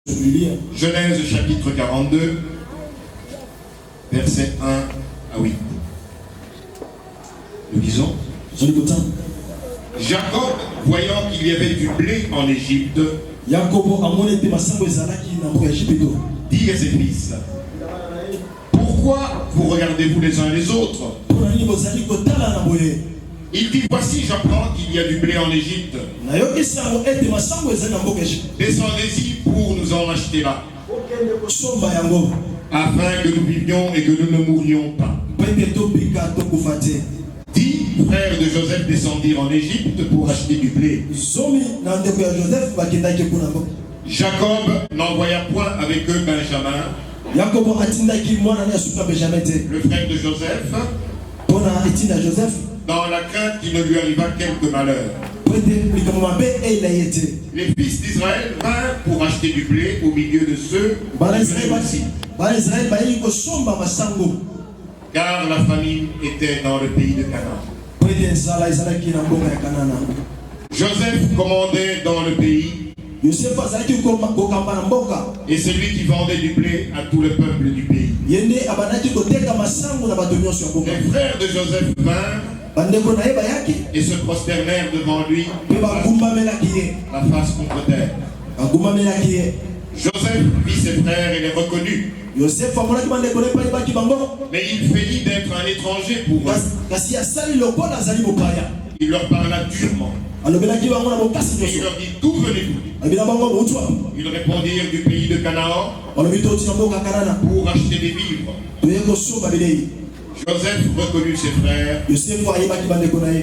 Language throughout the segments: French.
Genèse chapitre 42, versets 1 à 8. Nous disons, Jacob, voyant qu'il y avait du blé en Égypte, dit à ses fils, pourquoi vous regardez-vous les uns les autres? Il dit, voici, j'apprends qu'il y a du blé en Égypte. Descendez-y pour nous en acheter là, afin que nous vivions et que nous ne mourions pas. 10 frères de Joseph descendirent en Égypte pour acheter du blé. Jacob n'envoya point avec eux Benjamin, le frère de Joseph, dans la crainte qu'il ne lui arriva quelque malheur. Les fils d'Israël vinrent pour acheter du blé au milieu de ceux qui venaient aussi, car la famine était dans le pays de Canaan. Joseph commandait dans le pays, et c'est lui qui vendait du blé à tout le peuple du pays. Les frères de Joseph vinrent et se prosternèrent devant lui, la face contre terre. Joseph vit ses frères et les reconnut. Mais il feignit d'être un étranger pour eux. Il leur parla durement. Et il leur dit, d'où venez-vous? Ils répondirent, du pays de Canaan, pour acheter des vivres. Joseph reconnut ses frères,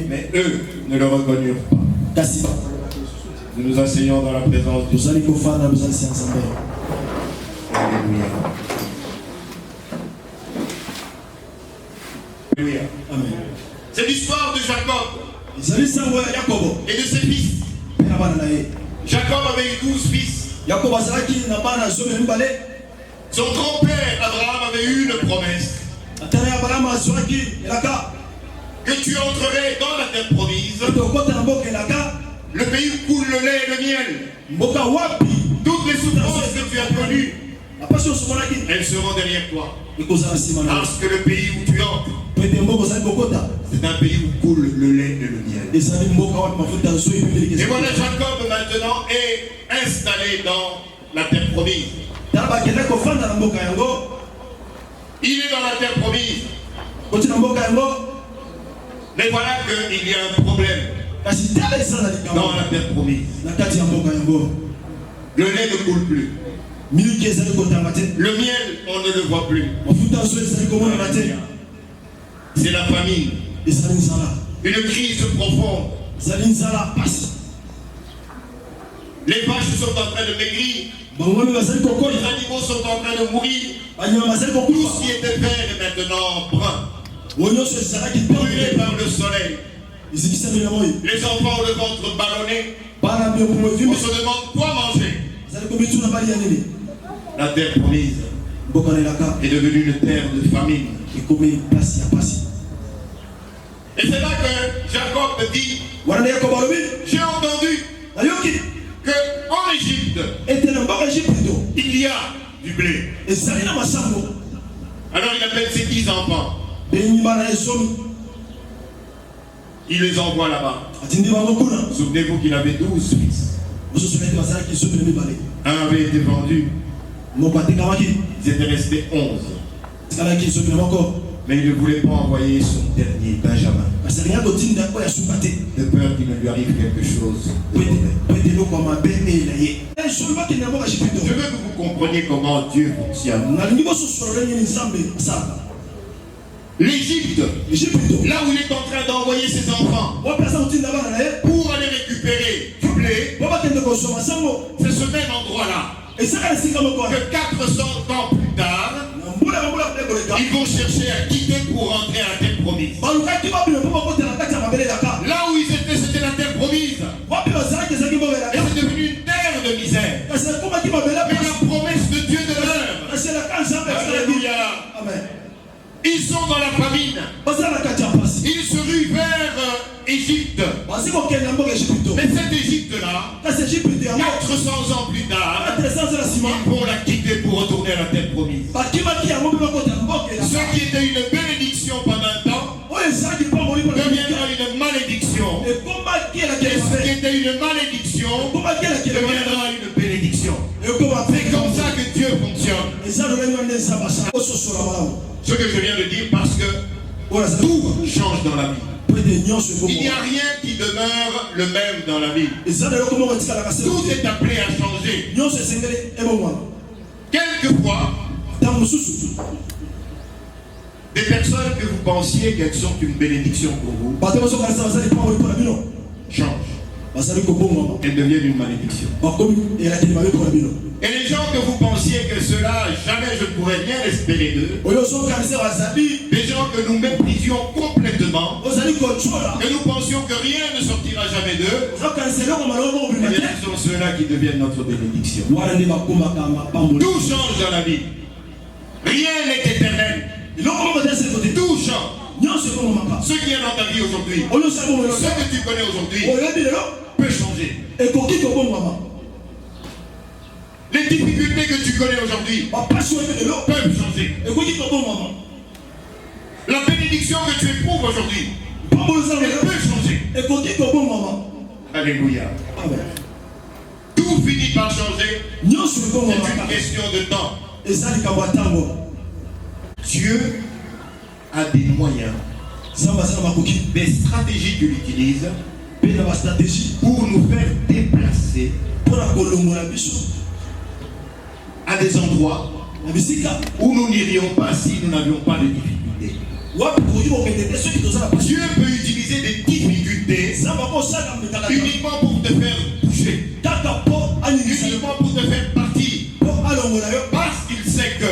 mais eux ne le reconnurent pas. Nous nous asseyons dans la présence de Dieu. Alléluia. Alléluia. Amen. C'est l'histoire de Jacob et de ses fils. Jacob avait eu 12 fils. Son grand-père Abraham avait eu une promesse que tu entrerais dans la terre promise, le pays où coule le lait et le miel. Toutes les souffrances que tu as connues, elles seront derrière toi. Parce que le pays où tu entres, c'est un pays où coule le lait et le miel. Et voilà, Jacob maintenant est installé dans la terre promise. Il est dans la terre promise. Mais voilà qu'il y a un problème dans la terre promise. Le lait ne coule plus. Le miel, on ne le voit plus. C'est la famine. Une crise profonde. Les vaches sont en train de maigrir. Les animaux sont en train de mourir. Tout ce qui était vert est maintenant brun, brûlé par le soleil. Les enfants ont le ventre ballonné. On se demande quoi manger. La terre promise est devenue une terre de famine. Et c'est là que Jacob dit, j'ai entendu qu'en Égypte, il y a du blé. Alors il appelle ses 10 enfants. Il les envoie là-bas. Souvenez-vous qu'il avait 12 fils. Un avait été vendu. Ils étaient restés 11. Mais il ne voulait pas envoyer son dernier, Benjamin, de peur qu'il ne lui arrive quelque chose de mauvais. Je veux que vous compreniez comment Dieu fonctionne. L'Égypte, là où il est en train d'envoyer ses enfants pour aller récupérer du blé, c'est ce même endroit-là que 400 ans plus tard, ils vont chercher à quitter pour rentrer à la terre promise. Là où ils étaient, c'était la terre promise. Et c'est devenu une terre de misère. Mais la promesse de Dieu demeure. Alléluia. Ils sont dans la famine. Ils se ruent vers Égypte. Mais cette Égypte-là, 400 ans plus tard, ils vont la quitter pour retourner à la terre promise. Ce qui était une bénédiction pendant un temps deviendra une malédiction. Et ce qui était une malédiction deviendra une bénédiction. C'est comme ça que Dieu fonctionne. Ce que je viens de dire, parce que tout change dans la vie. Il n'y a rien qui demeure le même dans la vie. Tout est appelé à changer. Quelquefois, des personnes que vous pensiez qu'elles sont une bénédiction pour vous changent. Elles deviennent une malédiction. Et les gens que vous pensiez que cela, jamais je ne pourrais rien espérer d'eux, des gens que nous méprisions complètement, que nous pensions que rien ne sortira jamais d'eux, ce sont ceux-là qui deviennent notre bénédiction. Tout change dans la vie. Rien n'est éternel. Tout change. Ce qui est dans ta vie aujourd'hui, ce que tu connais aujourd'hui, peut changer. Les difficultés que tu connais aujourd'hui peuvent changer. La bénédiction que tu éprouves aujourd'hui, elle peut changer. Alléluia. Tout finit par changer. C'est une question de temps. Dieu a des moyens, des stratégies qu'il utilise pour nous faire déplacer à des endroits où nous n'irions pas si nous n'avions pas de difficultés. Dieu peut utiliser des difficultés uniquement pour te faire bouger, uniquement pour te faire partir, parce qu'il sait que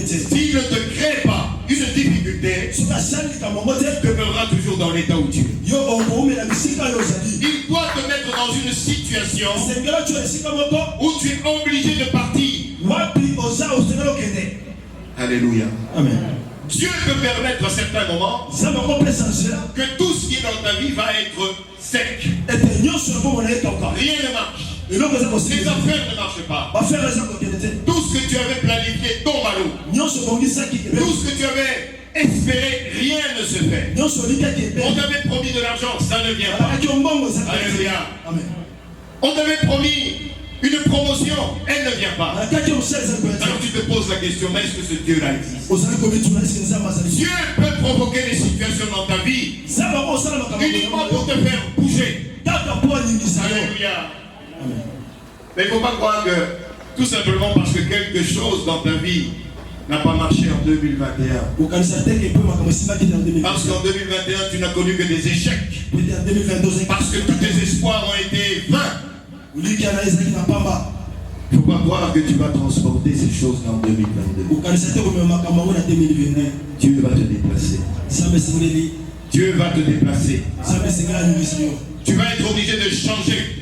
s'il ne te crée pas une difficulté, tu demeureras toujours dans l'état où tu es. Il doit te mettre dans une situation où tu es obligé de partir. Alléluia. Amen. Dieu peut permettre à certains moments que tout ce qui est dans ta vie va être sec. Rien ne marche. Les affaires ne marchent pas. Tout ce que tu avais planifié tombe à l'eau. Tout ce que tu avais espéré, rien ne se fait. On t'avait promis de l'argent, ça ne vient pas. Alléluia. On t'avait promis une promotion, elle ne vient pas. Alors tu te poses la question, mais est-ce que ce Dieu-là existe? Dieu peut provoquer des situations dans ta vie uniquement pour te faire bouger. Alléluia. Mais il ne faut pas croire que tout simplement parce que quelque chose dans ta vie n'a pas marché en 2021. Parce qu'en 2021, tu n'as connu que des échecs. Parce que tous tes espoirs ont été vains. Il ne faut pas croire que tu vas transporter ces choses en 2022. Dieu va te déplacer. Dieu va te déplacer. Tu vas être obligé de changer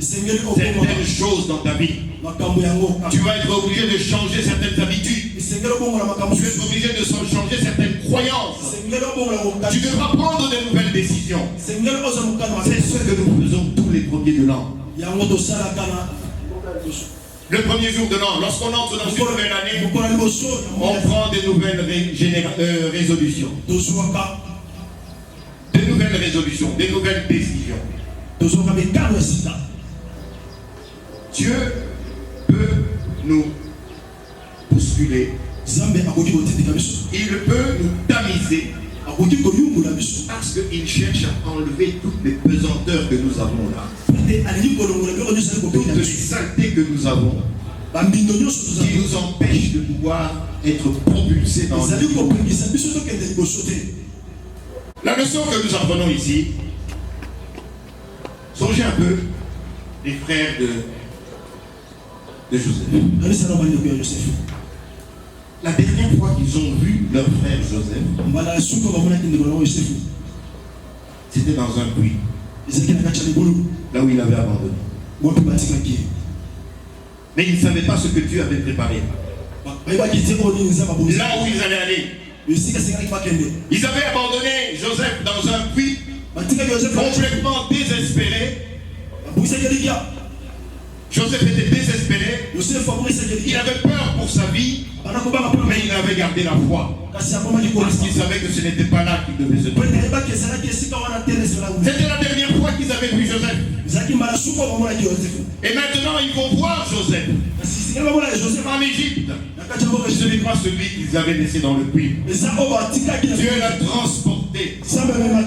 certaines choses dans ta vie. Tu vas être obligé de changer certaines habitudes. Tu vas être obligé de changer certaines croyances. Tu devras prendre de nouvelles décisions. C'est ce que nous faisons tous les premiers de l'an. Le premier jour de l'an, lorsqu'on entre dans une nouvelle année, on prend des nouvelles résolutions. Des nouvelles résolutions, des nouvelles décisions. Dieu peut nous bousculer. Il peut nous tamiser. Parce qu'il cherche à enlever toutes les pesanteurs que nous avons là. Toutes les saletés que nous avons qui nous empêchent de pouvoir être propulsés dans la vie. La leçon que nous apprenons ici, songez un peu les frères de Joseph. La dernière fois qu'ils ont vu leur frère Joseph, c'était dans un puits, là où il avait abandonné. Mais ils ne savaient pas ce que Dieu avait préparé. Là où ils allaient aller. Ils avaient abandonné Joseph dans un puits, complètement désespéré. Joseph Joseph était désespéré. Il avait peur pour sa vie, mais il avait gardé la foi. Parce qu'il savait que ce n'était pas là qu'il devait se trouver. C'était la dernière fois qu'ils avaient vu Joseph. Et maintenant ils vont voir Joseph en Égypte. Ce n'est pas celui qu'ils avaient laissé dans le puits. Dieu l'a transporté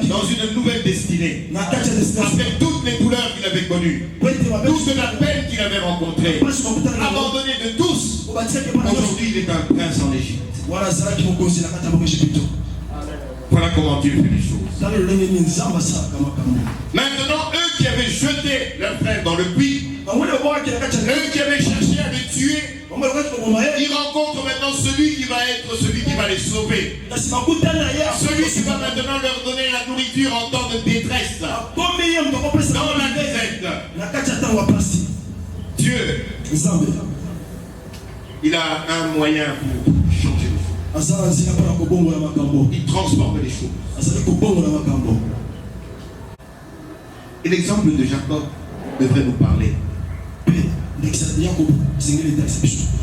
dans une nouvelle destinée, avec toutes les douleurs qu'il avait connues, toute la peine qu'il avait rencontrée, abandonné de tous. Aujourd'hui il est un prince en Égypte. Voilà comment Dieu fait les choses. Maintenant, eux qui avaient jeté leur frère dans le puits, eux qui avaient cherché à le tuer, ils rencontrent maintenant celui qui va être celui qui va les sauver. Celui qui va maintenant leur donner la nourriture en temps de détresse. Dans la déserte. Dieu, il a un moyen pour changer les choses. Il transforme les choses. Et l'exemple de Jacob devrait nous parler.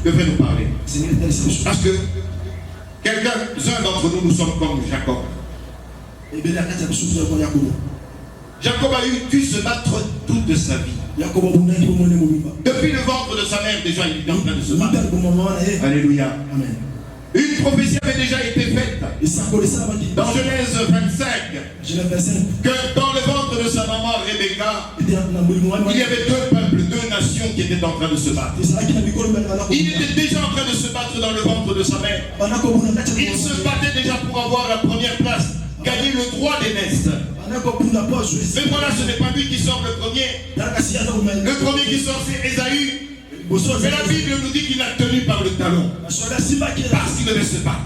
Devrait nous parler. Parce que quelqu'un d'entre nous, nous sommes comme Jacob. Jacob a dû se battre toute sa vie. Depuis le ventre de sa mère, déjà, il est en train de se battre. Alléluia. Amen. Une prophétie avait déjà été faite dans Genèse 25 que dans le ventre de sa maman Rebecca, il y avait deux peuples, deux nations qui étaient en train de se battre. Il était déjà en train de se battre dans le ventre de sa mère. Il se battait déjà pour avoir la première place, gagner le droit d'aînesse. Mais voilà, ce n'est pas lui qui sort le premier. Le premier qui sort, c'est Ésaü. Mais la Bible nous dit qu'il a tenu par le talon. Parce qu'il devait se battre.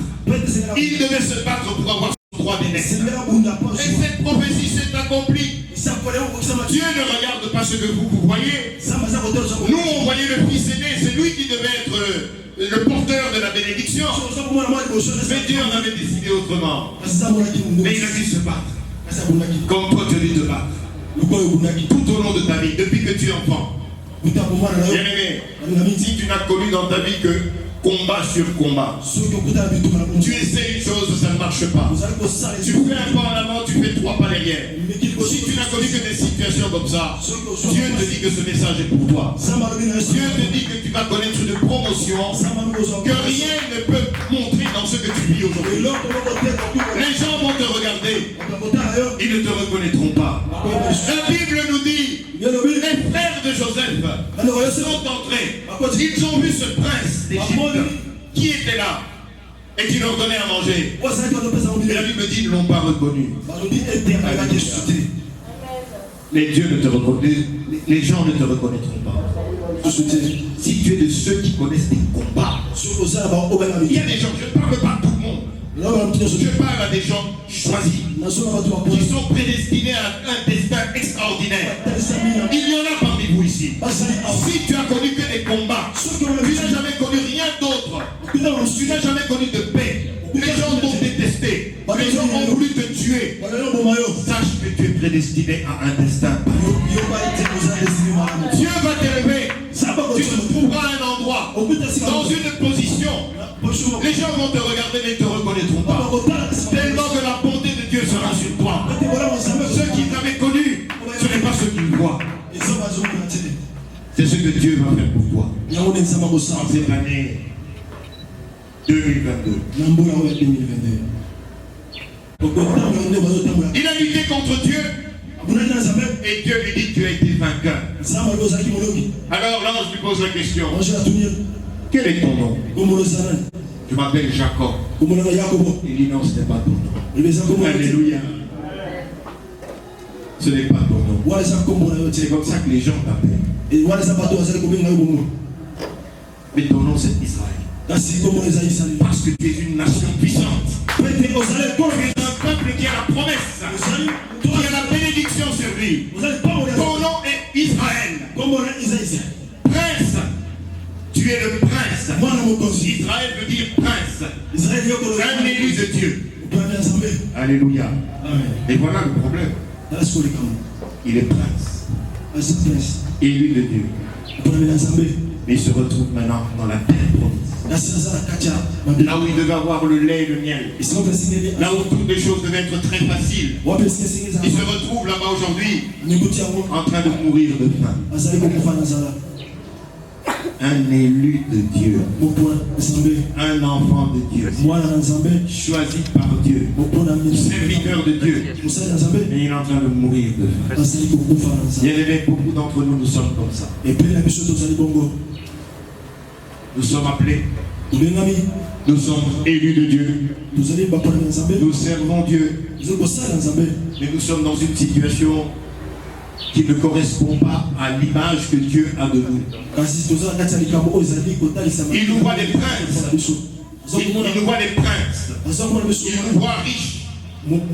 Il devait se battre pour avoir son droit d'aînesse. Et cette prophétie s'est accomplie. Dieu ne regarde pas ce que vous voyez. Nous, on voyait le fils aîné. C'est lui qui devait être le porteur de la bénédiction. Mais Dieu en avait décidé autrement. Mais il a dû se battre. Comme toi, tu as dû te battre. Tout au long de ta vie, depuis que tu es enfant. Bien-aimé, si tu n'as connu dans ta vie que combat sur combat, tu essaies une chose, ça ne marche pas. Tu fais un pas en avant, tu fais 3 pas derrière. Si tu n'as connu que des situations comme ça, Dieu te dit que ce message est pour toi. Dieu te dit que tu vas connaître une promotion que rien ne peut montrer dans ce que tu vis aujourd'hui. Les gens vont te regarder, ils ne te reconnaîtront pas. La Bible nous dit, les frères de Joseph sont entrés, ils ont vu ce prince d'Égypte qui était là et qui leur donnait à manger. Et la Bible dit, ils ne l'ont pas reconnu. Les gens ne te reconnaîtront pas. Si tu es de ceux qui connaissent des combats, il y a des gens, je ne parle pas à tout le monde. Je parle à des gens choisis, qui sont prédestinés à un destin extraordinaire. Il y en a parmi vous ici. Si tu as connu que des combats, tu n'as jamais connu rien d'autre. Tu n'as jamais connu de paix. Les gens t'ont détesté. Les gens ont voulu te tuer. Sache que tu es prédestiné à un destin. Dieu va t'élever. Tu te trouveras à un endroit, dans une position. Les gens vont te regarder mais ne te reconnaîtront pas. Tellement que la bonté de Dieu sera sur toi. Ceux qui t'avaient connu, ce n'est pas ceux qui le voient. C'est ce que Dieu va faire pour toi. En cette année 2022. Il a lutté contre Dieu. Et Dieu lui dit, tu as été vainqueur. Alors l'ange lui pose la question. Quel est ton nom? Je m'appelle Jacob. Il dit non, ce n'est pas ton nom. Alléluia. Ce n'est pas ton nom. C'est comme ça que les gens t'appellent. Mais ton nom c'est Israël. Parce que tu es une nation puissante. Tu es un peuple qui a la promesse, qui a la bénédiction sur lui. Ton nom est Israël. Prince. Tu es le prince. Israël veut dire prince. Un élu de Dieu. Alléluia. Et voilà le problème. Il est prince. Élu de Dieu. Mais il se retrouve maintenant dans la terre promise. Là où il devait avoir le lait et le miel. Là où toutes les choses devaient être très faciles. Il se retrouve là-bas aujourd'hui en train de mourir de faim. Un élu de Dieu, un enfant de Dieu, choisi par Dieu, serviteur de Dieu, et il est en train de mourir de faim. Il y avait beaucoup d'entre nous, nous sommes comme ça. Nous sommes appelés, nous sommes élus de Dieu, nous servons Dieu, mais nous sommes dans une situation qui ne correspond pas à l'image que Dieu a de nous. Il nous voit des princes, il nous voit des princes, il nous voit riches,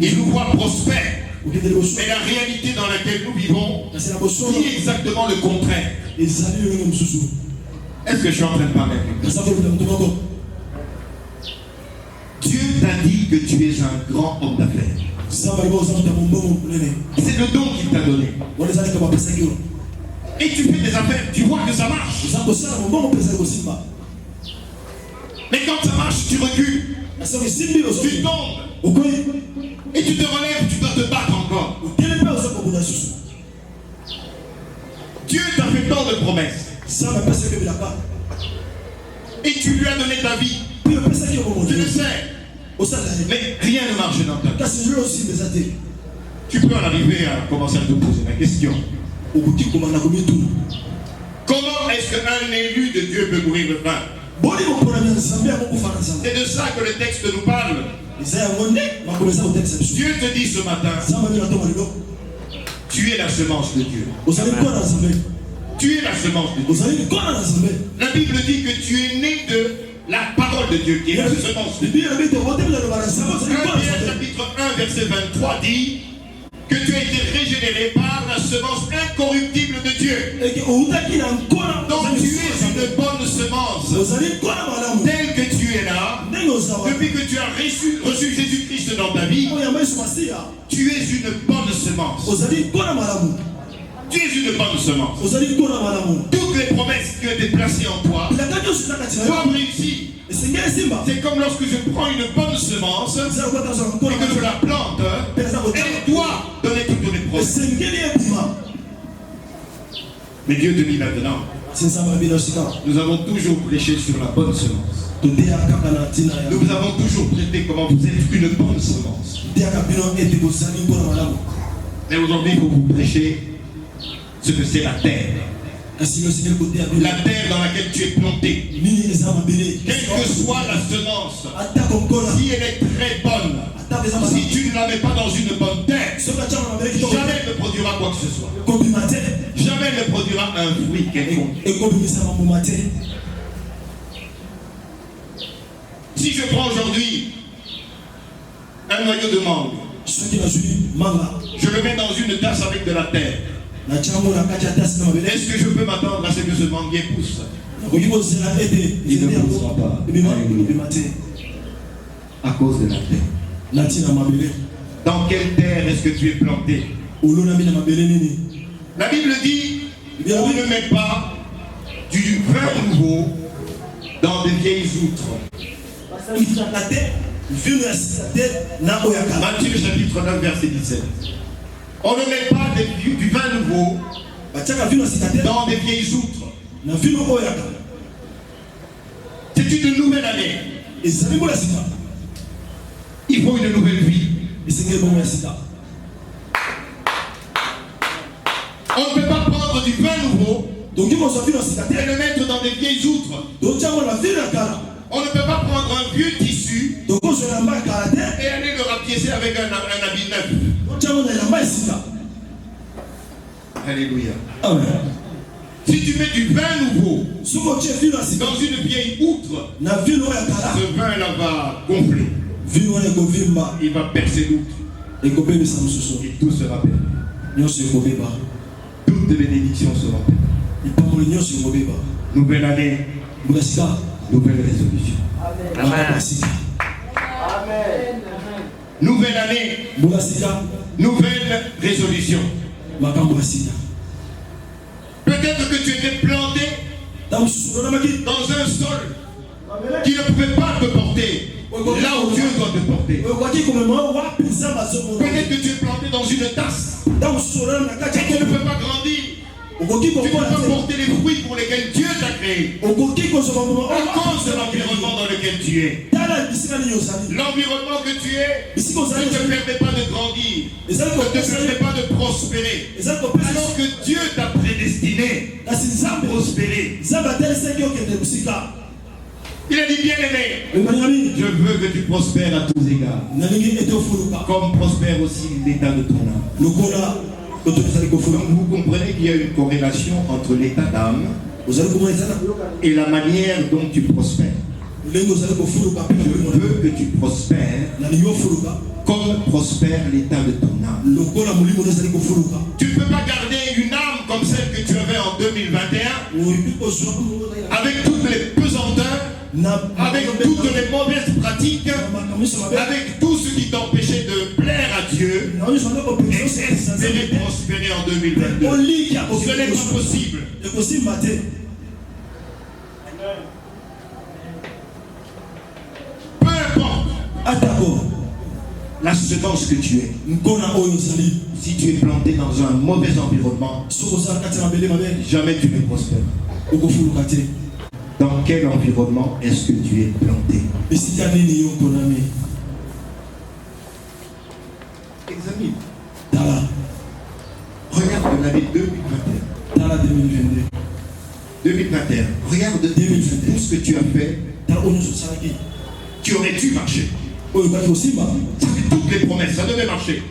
il nous voit prospères. Mais la réalité dans laquelle nous vivons dit exactement le contraire. Est-ce que je suis en train de parler avec vous? Dieu t'a dit que tu es un grand homme d'affaires. C'est le don qu'il t'a donné. Et tu fais des affaires, tu vois que ça marche. Mais quand ça marche, tu recules. Tu tombes. Et tu te relèves, tu dois te battre encore. Dieu t'a fait tant de promesses. Et tu lui as donné ta vie. Tu le sais. Mais rien ne marche dans ta vie. Tu peux en arriver à commencer à te poser la question. Comment est-ce qu'un élu de Dieu peut mourir de faim? C'est de ça que le texte nous parle. Dieu te dit ce matin, tu es la semence de Dieu. Tu es la semence de Dieu. La Bible dit que tu es né de la parole de Dieu, qui est la semence de Dieu. 1 Pierre chapitre 1 verset 23 dit que tu as été régénéré par la semence incorruptible de Dieu. Donc tu es une bonne semence. Tel que tu es là, depuis que tu as reçu Jésus-Christ dans ta vie, tu es une bonne semence. Tu es une bonne semence. Toutes les promesses qui ont été placées en toi doivent réussir. C'est comme lorsque je prends une bonne semence et que je la plante, elle doit donner toutes les promesses. Mais Dieu te dit maintenant, nous avons toujours prêché sur la bonne semence. Nous avons toujours prêché comment vous êtes une bonne semence. Mais aujourd'hui, il faut vous prêcher ce que c'est la terre. La terre dans laquelle tu es planté. Quelle que soit la semence, si elle est très bonne, si tu ne la mets pas dans une bonne terre, jamais elle ne produira quoi que ce soit. Jamais elle ne produira un fruit quelconque. Si je prends aujourd'hui un noyau de mangue, je le mets dans une tasse avec de la terre, est-ce que je peux m'attendre à ce que ce manguier pousse? Il ne poussera pas. À cause de la terre. Dans quelle terre est-ce que tu es planté? La Bible dit on ne met pas du vin nouveau dans des vieilles outres. Matthieu chapitre 9 verset 17. On ne met pas du vin nouveau dans des vieilles outres. C'est une nouvelle année. Il faut une nouvelle vie. On ne peut pas prendre du vin nouveau et le mettre dans des vieilles outres. On ne peut pas prendre un vieux tissu et aller le rapiécer avec un habit neuf. Alléluia. Amen. Si tu mets du vin nouveau dans une vieille outre, ce vin-là va gonfler. Il va percer l'outre. Et tout sera perdu. Toutes les bénédictions seront perdues. Nouvelle année. Nouvelle résolution. Amen. Nouvelle année. Nouvelle résolution. Peut-être que tu étais planté dans un sol qui ne pouvait pas te porter là où Dieu doit te porter. Peut-être que tu es planté dans une tasse et tu ne peux pas grandir. Tu ne peux pas porter les fruits pour lesquels Dieu t'a créé à cause de l'environnement dans lequel tu es. L'environnement que tu es ne te permet pas de grandir, ne te permet pas de prospérer, alors que Dieu t'a prédestiné à prospérer. Il a dit, bien aimé, je veux que tu prospères à tous égards, comme prospère aussi l'état de ton âme. Donc vous comprenez qu'il y a une corrélation entre l'état d'âme et la manière dont tu prospères. Je veux que tu prospères comme prospère l'état de ton âme. Tu ne peux pas garder une âme comme celle que tu avais en 2021 avec toutes les pesanteurs, avec toutes les mauvaises pratiques, avec tout ce qui t'empêchait de plaire à Dieu et espérer prospérer en 2022. Ce n'est pas possible. Peu importe la semence que tu es, si tu es planté dans un mauvais environnement, jamais tu ne prospères. Dans quel environnement est-ce que tu es planté? Examine. Regarde l'année 2021. 2021. Regarde tout ce que tu as fait. Tu aurais dû marcher. Ça fait toutes les promesses, ça devait marcher.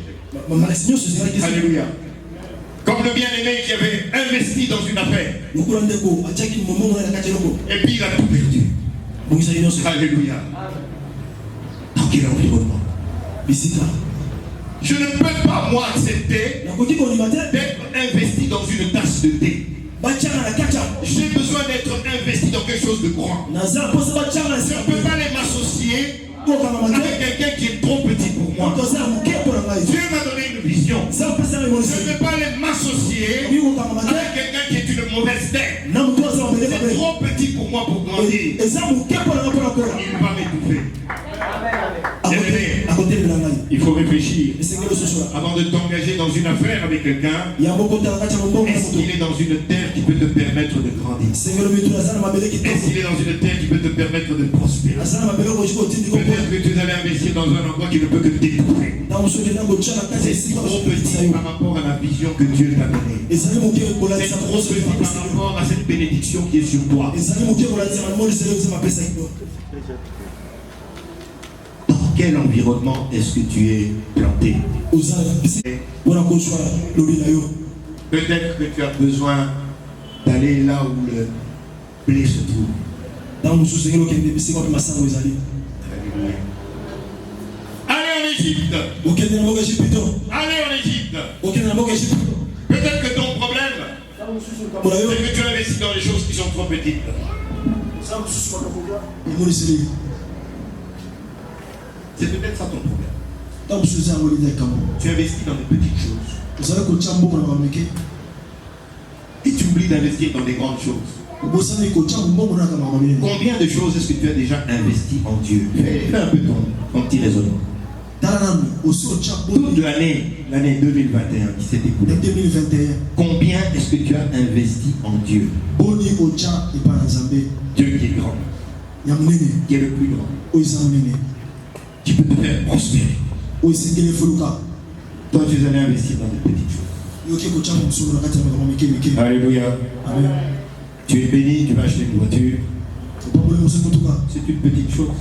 Alléluia. Comme le bien-aimé qui avait investi dans une affaire. Et puis il a tout perdu. Alléluia. Dans quel environnement? Je ne peux pas, moi, accepter d'être investi dans une tasse de thé. J'ai besoin d'être investi dans quelque chose de grand. Je ne peux pas aller m'associer avec quelqu'un qui est trop petit pour moi. Dieu m'a donné une vision. Je ne peux pas aller m'associer avec quelqu'un qui est une mauvaise tête. C'est trop petit pour moi pour grandir. Il va m'étouffer. Il faut réfléchir avant de t'engager dans une affaire avec quelqu'un. Est-ce qu'il est dans une terre qui peut te permettre de grandir? Est-ce qu'il est dans une terre qui peut te permettre de prospérer? Peut-être que tu allais investir dans un endroit qui ne peut que t'étouffer. C'est trop petit par rapport à la vision que Dieu t'a donnée. C'est trop petit par rapport à cette bénédiction qui est sur toi. Quel environnement est-ce que tu es planté? Peut-être que tu as besoin d'aller là où le blé se trouve. Allez en Égypte. Allez en Égypte. Peut-être que ton problème, c'est que tu investis dans les choses qui sont trop petites. C'est peut-être ça ton problème. Tu investis dans des petites choses. Et tu oublies d'investir dans des grandes choses. Combien de choses est-ce que tu as déjà investi en Dieu? Fais un peu ton petit raisonnement. Toute l'année 2021 qui s'est écoulée. Combien est-ce que tu as investi en Dieu? Dieu qui est grand, qui est le plus grand, qui peut te faire prospérer. Toi, tu allais investir dans des petites choses. Alléluia. Amen. Tu es béni, tu vas acheter une voiture. C'est une petite chose.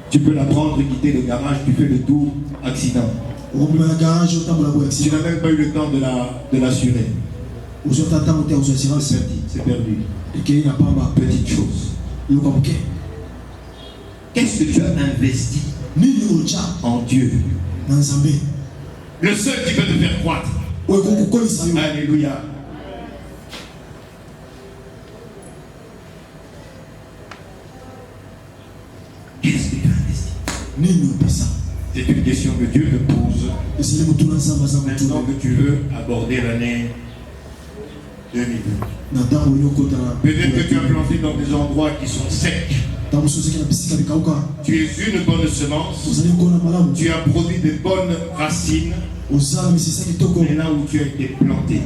Tu peux la prendre, quitter le garage, tu fais le tour, accident. Tu n'as même pas eu le temps de l'assurer. C'est perdu. Petite chose. Qu'est-ce que tu as investi en Dieu? Le seul qui peut te faire croître. Alléluia. Qu'est-ce que tu as investi? C'est une question que Dieu te pose maintenant que tu veux aborder l'année Peut-être que tu as planté dans des endroits qui sont secs. Tu es une bonne semence. Tu as produit de bonnes racines. Mais là où tu as été planté,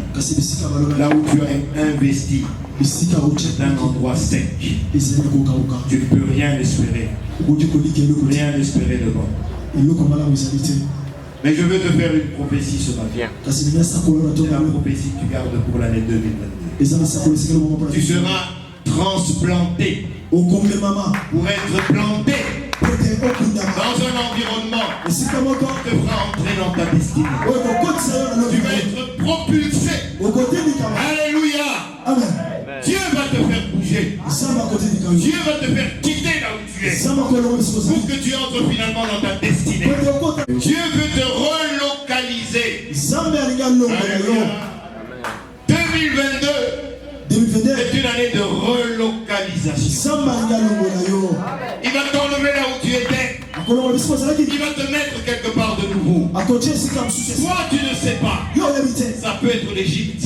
là où tu as investi, c'est un endroit sec. Tu ne peux rien espérer. Rien espérer de bon. Mais je veux te faire une prophétie ce matin. C'est la prophétie que tu gardes pour l'année 2022. Tu seras transplanté pour être planté dans un environnement qui te fera entrer dans ta destinée. Tu vas être propulsé. Alléluia. Amen. Dieu va te faire bouger. Dieu va te faire quitter là où tu es pour que tu entres finalement dans ta destinée. Dieu veut te relocaliser. Alléluia. 2022 est une année de relocalisation. Il va t'enlever là où tu étais. Il va te mettre quelque part de nouveau. Toi, tu ne sais pas. Ça peut être l'Égypte.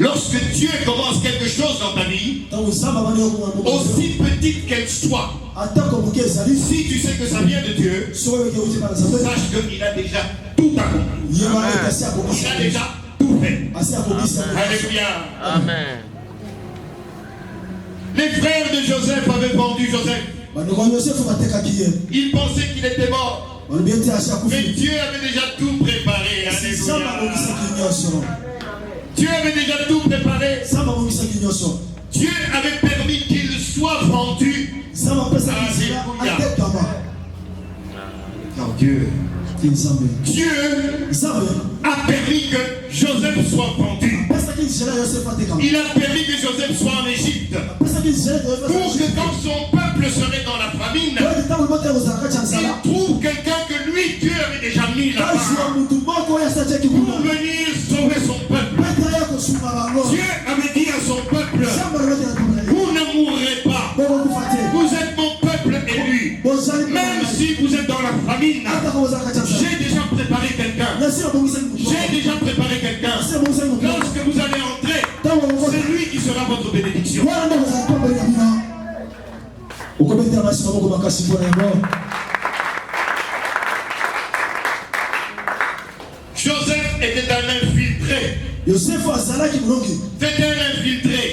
Lorsque Dieu commence quelque chose dans ta vie, aussi petite qu'elle soit, si tu sais que ça vient de Dieu, sache qu'il a déjà tout accompli. Il a déjà tout fait. Alléluia. Amen. Les frères de Joseph avaient vendu Joseph. Ils pensaient qu'il était mort. Mais Dieu avait déjà tout préparé. Alléluia. Dieu avait déjà tout préparé. Dieu avait permis qu'il soit vendu. Alléluia. Non, Dieu a permis que Joseph soit vendu. Il a permis que Joseph soit en Égypte. Pour que quand son peuple serait dans la famine, il trouve quelqu'un que lui, Dieu avait déjà mis là-bas pour venir sauver son peuple. Dieu avait dit à son peuple, vous ne mourrez pas. Vous êtes mon peuple élu. Même si vous êtes dans la famine, j'ai déjà préparé quelqu'un. J'ai déjà préparé quelqu'un. Lorsque vous allez entrer, c'est lui qui sera votre bénédiction. Joseph était un infiltré. C'était un infiltré.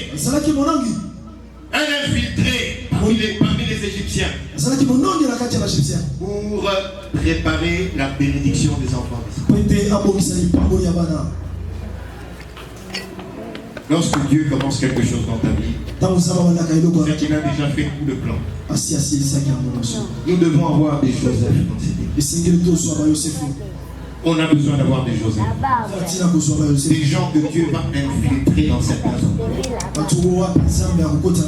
Un infiltré parmi les Égyptiens pour préparer la bénédiction des enfants. Lorsque Dieu commence quelque chose dans ta vie, c'est qu'il a déjà fait tout le plan. Nous devons avoir des Joseph dans cette vie. On a besoin d'avoir des Joseph. Des gens que Dieu va infiltrer dans cette maison.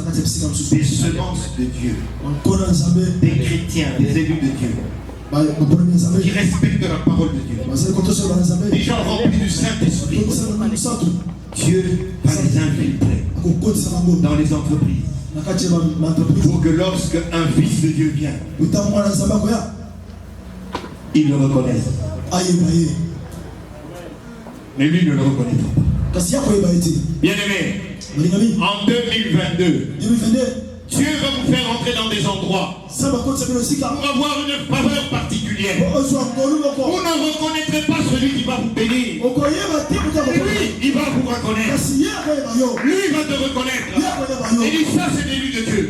Des semences de Dieu. Des chrétiens, des élus de Dieu. Qui respectent la parole de Dieu. Des gens remplis du Saint-Esprit. Dieu va les infiltrer dans les entreprises. Pour que lorsque un fils de Dieu vient, il le reconnaisse. Mais lui ne le reconnaîtra pas. Bien aimé, en 2022, Dieu va vous faire entrer dans des endroits pour avoir une faveur particulière. Vous ne reconnaîtrez pas celui qui va vous bénir. Lui, il va vous reconnaître. Lui, il va te reconnaître. Il dit ça, c'est l'élu de Dieu.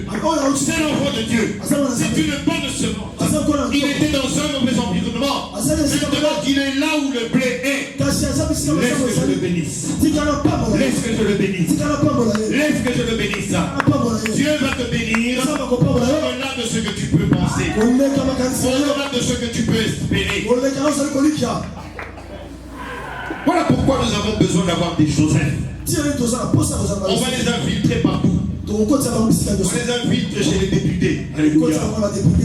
C'est l'enfant de Dieu. C'est une bonne semence. Il était dans un mauvais environnement. Maintenant qu'il est là où le blé est, laisse que je le bénisse. Laisse que je le bénisse. Laisse que je le bénisse. Dieu va te bénir au-delà de ce que tu peux penser, au-delà de ce que tu peux espérer. Voilà pourquoi nous avons besoin d'avoir des Joseph. On va les infiltrer partout. On les infiltre chez les députés. Alléluia.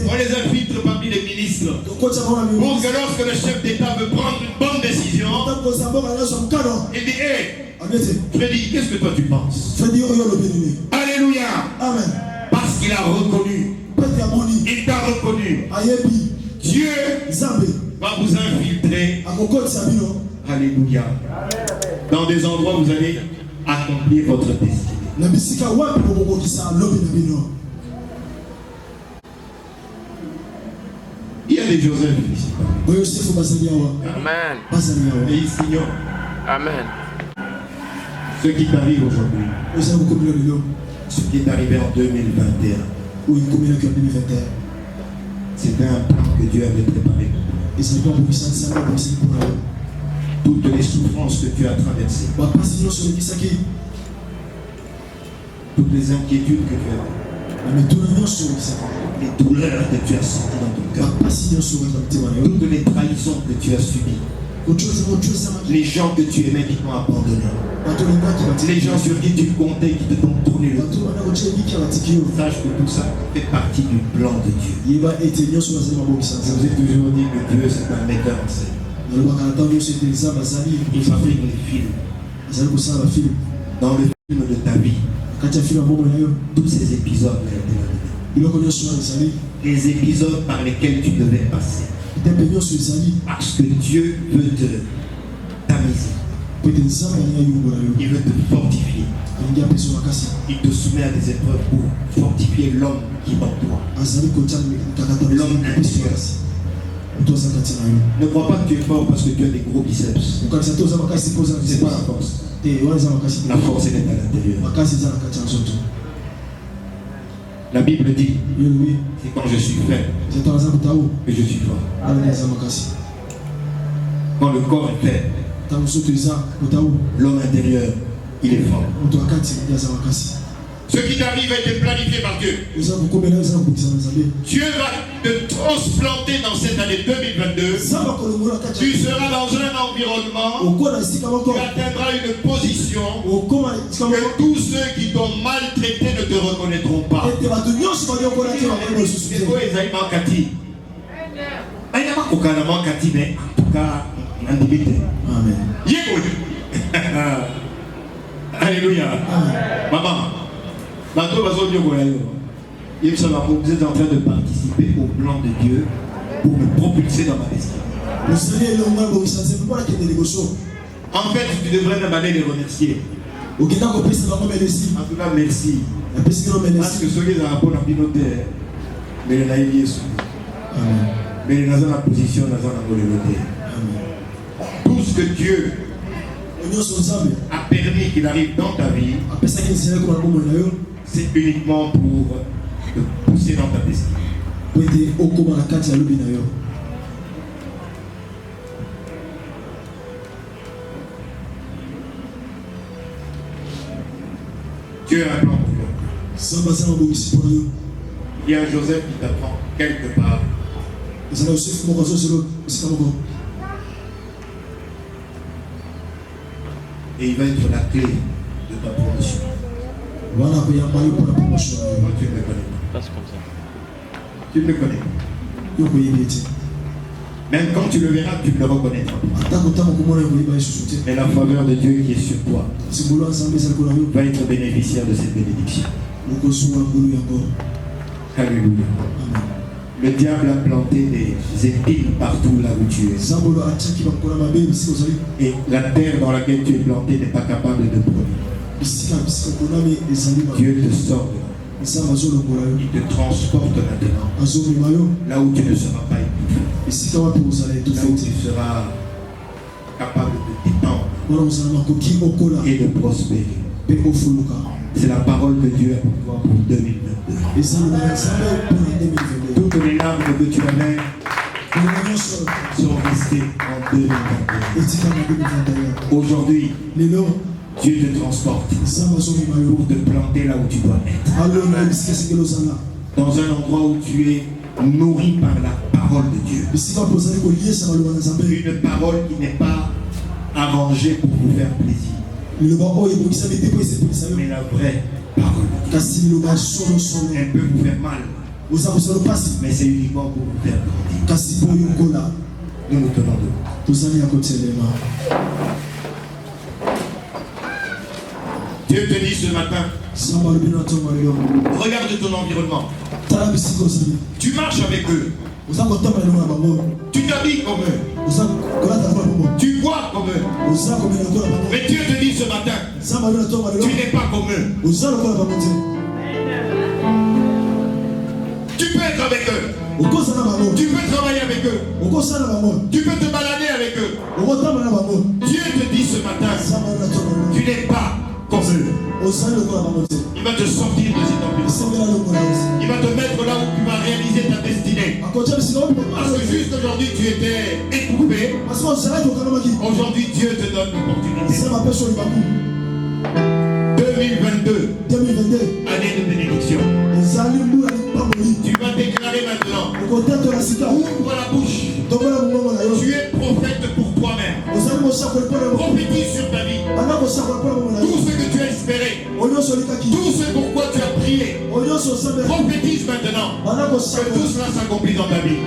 On les infiltre parmi les ministres. Pour que lorsque le chef d'État veut prendre une bonne décision, il dit, hé, Freddy, qu'est-ce que toi tu penses? Alléluia. Amen. Parce qu'il a reconnu. Il t'a reconnu. Dieu va vous infiltrer Alléluia. Dans des endroits où vous allez accomplir votre destinée. Il y a des Joseph ici. Amen. Et ils s'ignorent. Amen. Ce qui t'arrive aujourd'hui, ce qui est arrivé en 2021, c'était un plan que Dieu avait préparé. Toutes les souffrances que tu as traversées, toutes les inquiétudes que tu avais, les douleurs que tu as senties dans ton cœur, toutes les trahisons que tu as subies, les gens que tu aimais qui t'ont abandonné, les gens sur qui tu comptais qui te t'ont tourné le dos. Sache que tout ça fait partie du plan de Dieu. Je vous ai toujours dit que Dieu c'est un metteur en scène. Il fabrique les films. Dans le film de ta vie, tous ces épisodes les épisodes par lesquels tu devais passer. Parce que Dieu veut te tamiser. Il veut te fortifier. Il te soumet à des épreuves pour fortifier l'homme qui est en toi. L'homme intérieur. Ne crois pas que tu es fort parce que tu as des gros biceps. C'est pas la force. La force elle est à l'intérieur. La Bible dit, c'est quand je suis faible que je suis fort. Quand le corps est faible, l'homme intérieur, il est fort. Ce qui t'arrive a été planifié par Dieu. Dieu va te transplanter dans cette année 2022. Tu seras dans un environnement, tu atteindras une position que tous ceux qui t'ont maltraité ne te reconnaîtront pas. Alléluia. Maman. Vous êtes en train de participer au plan de Dieu pour me propulser dans ma destinée. En fait, tu devrais même aller les remercier. En tout cas, merci. Parce que ceux qui ont rapport à piloter, mais les naïfs sont. Mais les nazars en position, nazars en volonté. Tout ce que Dieu a permis qu'il arrive dans ta vie, c'est uniquement pour te pousser dans ta destinée. Dieu a un plan pour toi. Il y a un Joseph qui t'attend quelque part. Et il va être la clé de ta promotion. Moi, tu ne me connais pas. Tu ne me connais pas. Même quand tu le verras, tu ne le reconnaîtras pas. Mais la faveur de Dieu qui est sur toi va être bénéficiaire de cette bénédiction. Alléluia. Le diable a planté des épines partout là où tu es. Et la terre dans laquelle tu es planté n'est pas capable de produire. Dieu te sort de là. Il te transporte maintenant là où tu ne seras pas étouffé. Là où tu seras capable de t'étendre et de prospérer. C'est la parole de Dieu pour toi pour 2022. Toutes les larmes que tu avais sont restées en 2021. Aujourd'hui, Dieu te transporte pour te planter là où tu dois être. Dans un endroit où tu es nourri par la parole de Dieu. Une parole qui n'est pas arrangée pour vous faire plaisir. Mais la vraie parole. Elle peut vous faire mal. Mais c'est uniquement pour vous faire grandir. Nous nous tenons debout. Dieu te dit ce matin, regarde ton environnement. Tu marches avec eux. Tu t'habilles comme eux. Tu vois comme eux. Mais Dieu te dit ce matin, tu n'es pas comme eux. Tu peux être avec eux. Tu peux travailler avec eux. Tu peux te balader avec eux. Dieu te dit ce matin, tu n'es pas comme eux. Il va te sortir de cet environnement. Il va te mettre là où tu vas réaliser ta destinée. Parce que juste aujourd'hui tu étais étouffé. Aujourd'hui Dieu te donne l'opportunité. 2022, année de bénédiction. Tu vas déclarer maintenant. Ouvre la bouche. Tu es prophète pour toi-même. Prophétise sur ta vie. Tout ce que tu as espéré. Tout ce pourquoi tu as prié. Prophétise maintenant. Que tout cela s'accomplit dans ta vie.